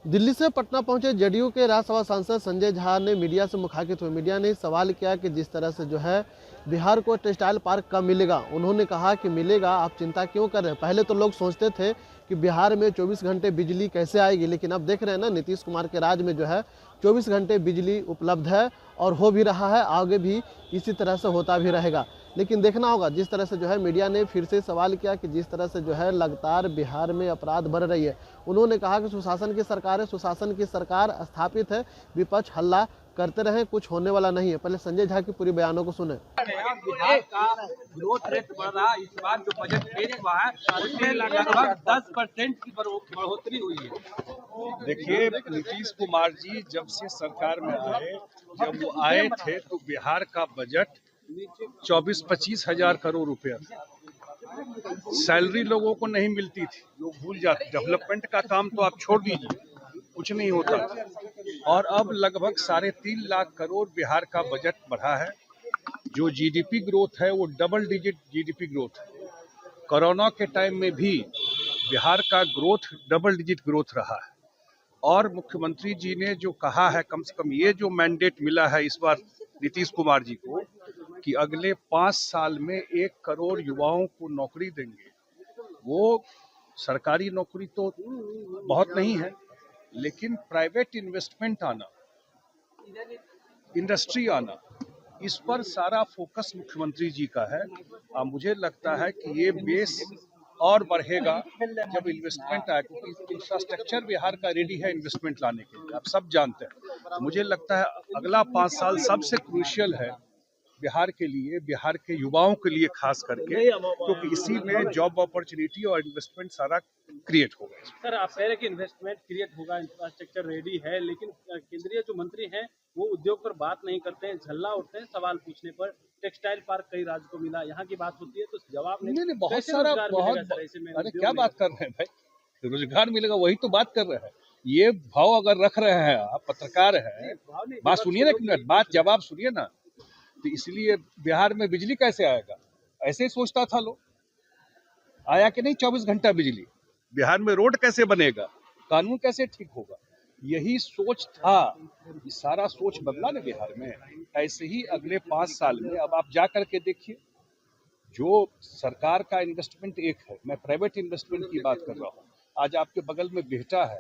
दिल्ली से पटना पहुंचे जेडीयू के राज्यसभा सांसद संजय झा ने मीडिया से मुखातिब हुए। मीडिया ने सवाल किया कि जिस तरह से जो है बिहार को टेक्सटाइल पार्क कब मिलेगा। उन्होंने कहा कि मिलेगा, आप चिंता क्यों कर रहे हैं। पहले तो लोग सोचते थे कि बिहार में 24 घंटे बिजली कैसे आएगी, लेकिन अब देख रहे हैं ना, नीतीश कुमार के राज में जो है 24 घंटे बिजली उपलब्ध है और हो भी रहा है, आगे भी इसी तरह से होता भी रहेगा। लेकिन देखना होगा, जिस तरह से जो है मीडिया ने फिर से सवाल किया कि जिस तरह से जो है लगातार बिहार में अपराध बढ़ रही है। उन्होंने कहा कि सुशासन की सरकार है, सुशासन की सरकार स्थापित है, विपक्ष हल्ला करते रहे, कुछ होने वाला नहीं है। पहले संजय झा की पूरी बयानों को सुने। बिहार का ग्रोथ रेट बढ़ रहा, इस बार जो बजट पेश हुआ है उसमें लगभग 10% की बढ़ोतरी हुई है। देखिए, नीतीश कुमार जी जब से सरकार में आए, जब वो आए थे तो बिहार का बजट 24-25 हजार करोड़ रुपया था। सैलरी लोगों को नहीं मिलती थी, लोग भूल जाते। डेवलपमेंट का काम तो आप छोड़ दीजिए, कुछ नहीं होता। और अब लगभग 3.5 लाख करोड़ बिहार का बजट बढ़ा है। जो जीडीपी ग्रोथ है वो डबल डिजिट जीडीपी ग्रोथ है। कोरोना के टाइम में भी बिहार का ग्रोथ डबल डिजिट ग्रोथ रहा है। और मुख्यमंत्री जी ने जो कहा है, कम से कम ये जो मैंडेट मिला है इस बार नीतीश कुमार जी को, कि अगले 5 साल में 1 करोड़ युवाओं को नौकरी देंगे। वो सरकारी नौकरी तो बहुत नहीं है, लेकिन प्राइवेट इन्वेस्टमेंट आना, इंडस्ट्री आना, इस पर सारा फोकस मुख्यमंत्री जी का है। मुझे लगता है कि ये बेस और बढ़ेगा जब इन्वेस्टमेंट आए, क्योंकि इंफ्रास्ट्रक्चर बिहार का रेडी है इन्वेस्टमेंट लाने के लिए, आप सब जानते हैं। मुझे लगता है अगला 5 साल सबसे क्रूशियल है बिहार के लिए, बिहार के युवाओं के लिए खास करके, क्योंकि इसी में जॉब अपॉर्चुनिटी और इन्वेस्टमेंट सारा क्रिएट होगा। सर, आप कह रहे हैं कि इन्वेस्टमेंट क्रिएट होगा, इंफ्रास्ट्रक्चर रेडी है, लेकिन केंद्रीय जो मंत्री हैं वो उद्योग पर बात नहीं करते हैं, झल्ला उठते हैं सवाल पूछने पर। टेक्सटाइल पार्क कई राज्य को मिला, यहाँ की बात होती है तो जवाब नहीं। बहुत सारा, अरे क्या बात कर रहे हैं भाई, रोजगार मिलेगा, वही तो बात कर रहे हैं। ये भाव अगर रख रहे हैं, आप पत्रकार हैं, बात सुनिए ना, एक मिनट बात जवाब सुनिए ना। तो इसलिए बिहार में बिजली कैसे आएगा, ऐसे ही सोचता था लोग। आया कि नहीं 24 घंटा बिजली। बिहार में रोड कैसे बनेगा, कानून कैसे ठीक होगा, यही सोच था। ये सारा सोच बदला ना बिहार में। ऐसे ही अगले 5 साल में अब आप जा करके देखिए, जो सरकार का इन्वेस्टमेंट एक है, मैं प्राइवेट इन्वेस्टमेंट की बात कर रहा हूँ। आज आपके बगल में बिहटा है,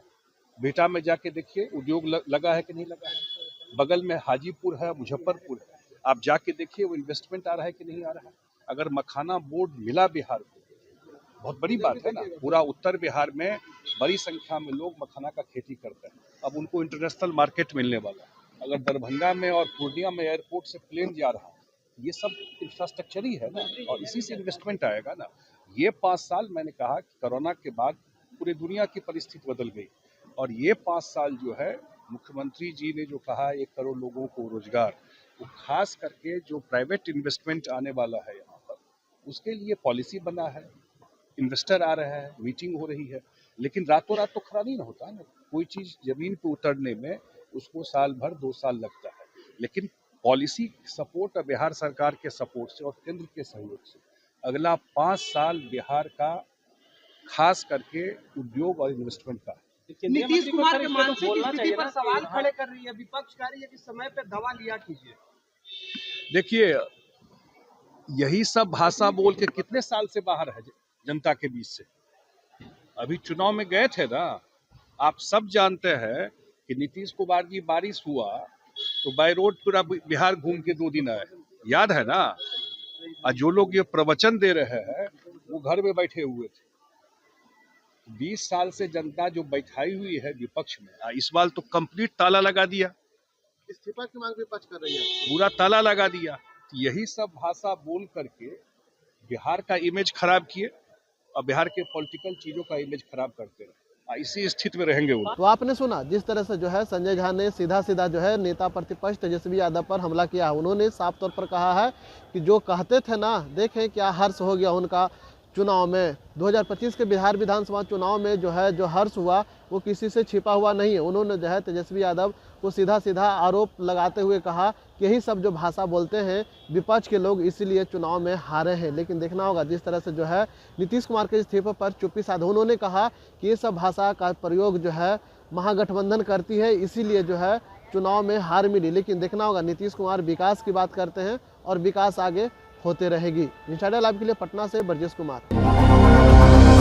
बिहटा में जाके देखिए उद्योग लगा है कि नहीं लगा है। बगल में हाजीपुर है, मुजफ्फरपुर है, आप जाके देखिए वो इन्वेस्टमेंट आ रहा है कि नहीं आ रहा है। अगर मखाना बोर्ड मिला बिहार को, बहुत बड़ी बात है ना। पूरा उत्तर बिहार में बड़ी संख्या में लोग मखाना का खेती करते हैं, अब उनको इंटरनेशनल मार्केट मिलने वाला है। अगर दरभंगा में और पूर्णिया में एयरपोर्ट से प्लेन जा रहा है, ये सब इंफ्रास्ट्रक्चर ही है ना, और इसी से इन्वेस्टमेंट आएगा ना। ये 5 साल, मैंने कहा कि कोरोना के बाद पूरी दुनिया की परिस्थिति बदल गई, और ये 5 साल जो है मुख्यमंत्री जी ने जो कहा 1 करोड़ लोगों को रोजगार, वो खास करके जो प्राइवेट इन्वेस्टमेंट आने वाला है यहाँ पर, उसके लिए पॉलिसी बना है। इन्वेस्टर आ रहा है, मीटिंग हो रही है, लेकिन रातों रात तो खड़ा नहीं ना होता है ना। कोई चीज जमीन पे उतरने में उसको साल भर 2 साल लगता है, लेकिन पॉलिसी सपोर्ट और बिहार सरकार के सपोर्ट से और केंद्र के सहयोग से अगला 5 साल बिहार का खास करके उद्योग और इन्वेस्टमेंट का है। नीतीश कुमार के मानसिक स्थिति पर सवाल खड़े कर रही है विपक्ष, कह रही है कि समय पे दवा लिया कीजिए। देखिए, यही सब भाषा बोल के कितने साल से बाहर है जनता के बीच से। अभी चुनाव में गए थे ना, आप सब जानते हैं कि नीतीश कुमार जी बारिश हुआ तो बाय रोड पूरा बिहार घूम के 2 दिन आए, याद है ना। और जो लोग ये प्रवचन दे रहे हैं वो घर में बैठे हुए थे। 20 साल से जनता जो बैठाई हुई है विपक्ष में, इस बार तो कंप्लीट ताला लगा दिया। इस्तीफा की मांग विपक्ष कर रही है, पूरा ताला लगा दिया। यही सब भाषा बोल करके बिहार का इमेज खराब किए और बिहार के पॉलिटिकल चीजों का इमेज खराब करते रहे। इसी स्थिति में रहेंगे वो। तो आपने सुना जिस तरह से जो है संजय झा ने सीधा सीधा जो है नेता प्रतिपक्ष तेजस्वी यादव पर हमला किया है। उन्होंने साफ तौर पर कहा है कि जो कहते थे ना, देखें क्या हर्ष हो गया उनका चुनाव में। 2025 के बिहार विधानसभा चुनाव में जो हर्ष हुआ वो किसी से छिपा हुआ नहीं है। उन्होंने जो है तेजस्वी यादव को सीधा सीधा आरोप लगाते हुए कहा कि यही सब जो भाषा बोलते हैं विपक्ष के लोग, इसीलिए चुनाव में हारे हैं। लेकिन देखना होगा जिस तरह से जो है नीतीश कुमार के इस्तीफे पर चुप्पी साधा। उन्होंने कहा कि ये सब भाषा का प्रयोग जो है महागठबंधन करती है, इसीलिए जो है चुनाव में हार मिली। लेकिन देखना होगा, नीतीश कुमार विकास की बात करते हैं और विकास आगे होते रहेगी। इंसाइडर लाइव के लिए पटना से ब्रजेश कुमार।